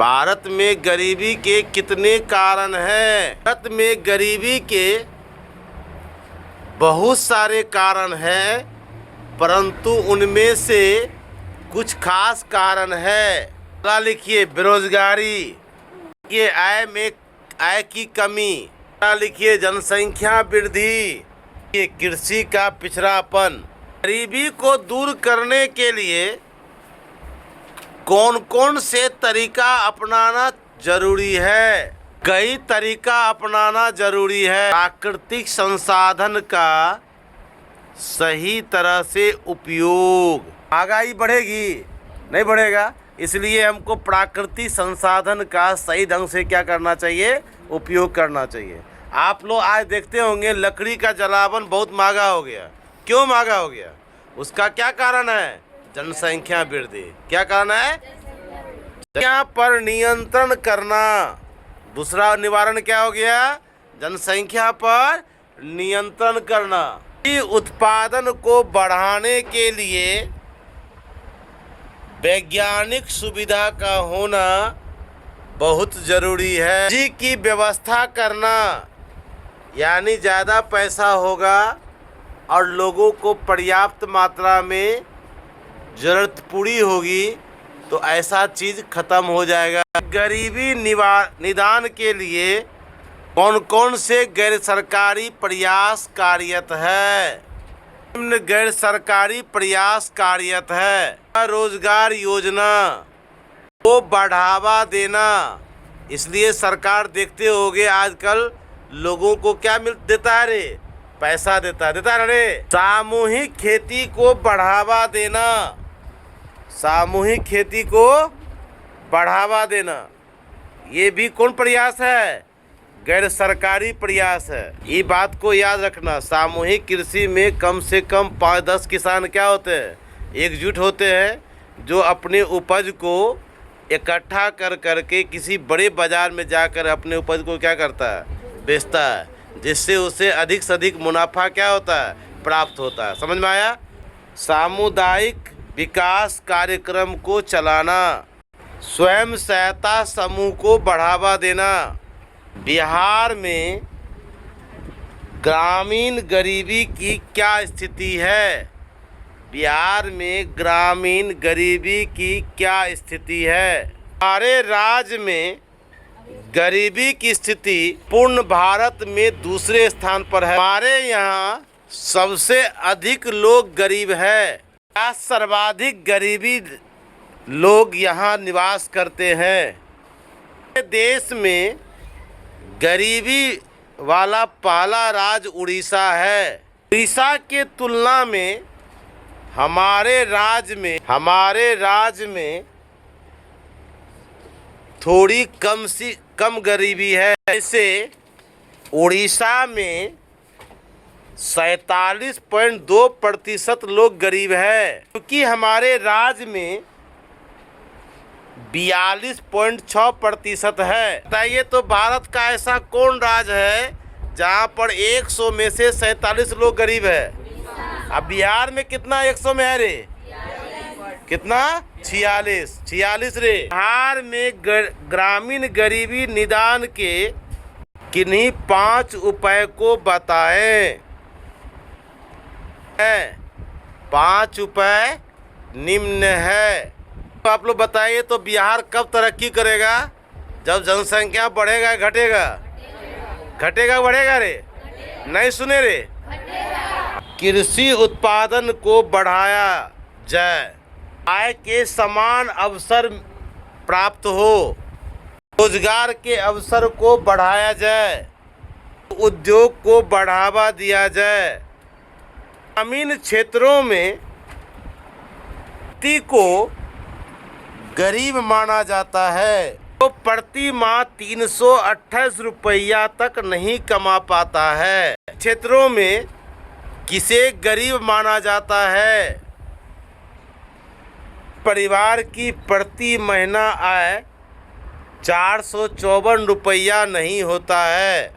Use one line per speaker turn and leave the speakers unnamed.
भारत में गरीबी के कितने कारण हैं? भारत में गरीबी के बहुत सारे कारण हैं, परंतु उनमें से कुछ खास कारण है। अगला लिखिए बेरोजगारी, ये आय की कमी, लिखिए जनसंख्या वृद्धि, ये कृषि का पिछड़ापन। गरीबी को दूर करने के लिए कौन कौन से तरीका अपनाना जरूरी है? कई तरीका अपनाना जरूरी है। प्राकृतिक संसाधन का सही तरह से उपयोग। महंगाई बढ़ेगी? नहीं बढ़ेगा। इसलिए हमको प्राकृतिक संसाधन का सही ढंग से क्या करना चाहिए? उपयोग करना चाहिए। आप लोग आज देखते होंगे लकड़ी का जलावन बहुत महंगा हो गया। क्यों महंगा हो गया? उसका क्या कारण है? जनसंख्या वृद्धि। क्या कारण है? जनसंख्या पर नियंत्रण करना। दूसरा निवारण क्या हो गया? जनसंख्या पर नियंत्रण करना। उत्पादन को बढ़ाने के लिए वैज्ञानिक सुविधा का होना बहुत ज़रूरी है। जी की व्यवस्था करना, यानी ज़्यादा पैसा होगा और लोगों को पर्याप्त मात्रा में ज़रूरत पूरी होगी तो ऐसा चीज़ ख़त्म हो जाएगा। गरीबी निदान के लिए कौन कौन से गैर सरकारी प्रयास कार्यरत है? निम्न गैर सरकारी प्रयास कार्यरत है। रोजगार योजना को बढ़ावा देना। इसलिए सरकार देखते होगे आजकल लोगों को क्या देता है रे? पैसा देता है रे। सामूहिक खेती को बढ़ावा देना। सामूहिक खेती को बढ़ावा देना, ये भी कौन प्रयास है? गैर सरकारी प्रयास है। ये बात को याद रखना। सामूहिक कृषि में कम से कम 5-10 किसान क्या होते हैं? एकजुट होते हैं, जो अपने उपज को इकट्ठा कर करके किसी बड़े बाजार में जाकर अपने उपज को क्या करता है? बेचता है, जिससे उसे अधिक से अधिक मुनाफा क्या होता है? प्राप्त होता है। समझ में आया? सामुदायिक विकास कार्यक्रम को चलाना। स्वयं सहायता समूह को बढ़ावा देना। बिहार में ग्रामीण गरीबी की क्या स्थिति है? बिहार में ग्रामीण गरीबी की क्या स्थिति है? हमारे राज्य में गरीबी की स्थिति पूर्ण भारत में दूसरे स्थान पर है। हमारे यहाँ सबसे अधिक लोग गरीब है। क्या सर्वाधिक गरीबी लोग यहाँ निवास करते हैं? देश में गरीबी वाला पहला राज्य उड़ीसा है। उड़ीसा के तुलना में हमारे राज्य में थोड़ी कम गरीबी है। जैसे उड़ीसा में 47.2% लोग गरीब है, क्योंकि हमारे राज्य में 42.6% है। बताइए तो भारत का ऐसा कौन राज्य है जहाँ पर 100 में से 47 लोग गरीब है? अब बिहार में कितना 100 में है रे? कितना? 46 रे। बिहार में ग्रामीण गरीबी निदान के किन्हीं 5 उपाय को बताएं। 5 उपाय निम्न है। तो आप लोग बताइए तो बिहार कब तरक्की करेगा? जब जनसंख्या बढ़ेगा घटेगा? घटेगा बढ़ेगा रे? नहीं सुने रे? कृषि उत्पादन को बढ़ाया जाए, आय के समान अवसर प्राप्त हो, रोजगार के अवसर को बढ़ाया जाए, उद्योग को बढ़ावा दिया जाए। ग्रामीण क्षेत्रों में व्यक्ति को गरीब माना जाता है, तो प्रति माह 328 रुपया तक नहीं कमा पाता है। क्षेत्रों में किसे गरीब माना जाता है? परिवार की प्रति महीना आय 454 रुपया नहीं होता है।